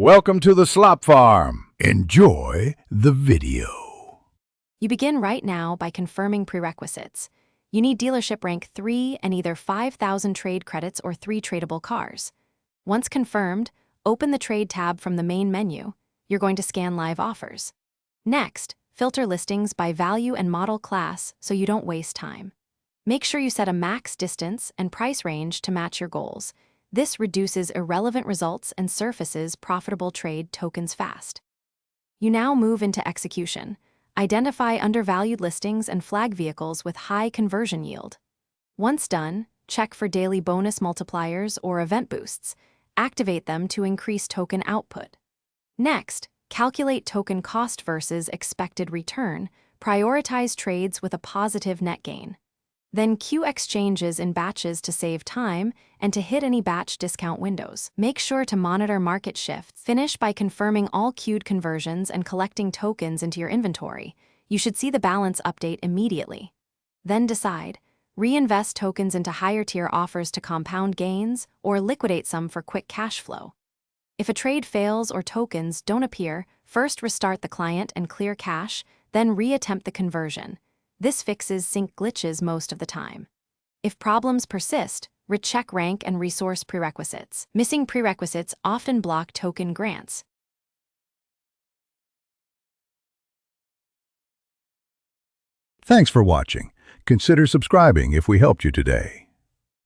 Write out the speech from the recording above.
Welcome to the Slop Farm. Enjoy the video. You begin right now by confirming prerequisites. You need dealership rank 3 and either 5,000 trade credits or 3 tradable cars. Once confirmed, open the Trade tab from the main menu. You're going to scan live offers. Next, filter listings by value and model class so you don't waste time. Make sure you set a max distance and price range to match your goals. This reduces irrelevant results and surfaces profitable trade tokens fast. You now move into execution. Identify undervalued listings and flag vehicles with high conversion yield. Once done, check for daily bonus multipliers or event boosts. Activate them to increase token output. Next, calculate token cost versus expected return. Prioritize trades with a positive net gain. Then queue exchanges in batches to save time and to hit any batch discount windows. Make sure to monitor market shifts. Finish by confirming all queued conversions and collecting tokens into your inventory. You should see the balance update immediately. Then decide, reinvest tokens into higher tier offers to compound gains or liquidate some for quick cash flow. If a trade fails or tokens don't appear, first restart the client and clear cache, then reattempt the conversion. This fixes sync glitches most of the time. If problems persist, recheck rank and resource prerequisites. Missing prerequisites often block token grants. Thanks for watching. Consider subscribing if we helped you today.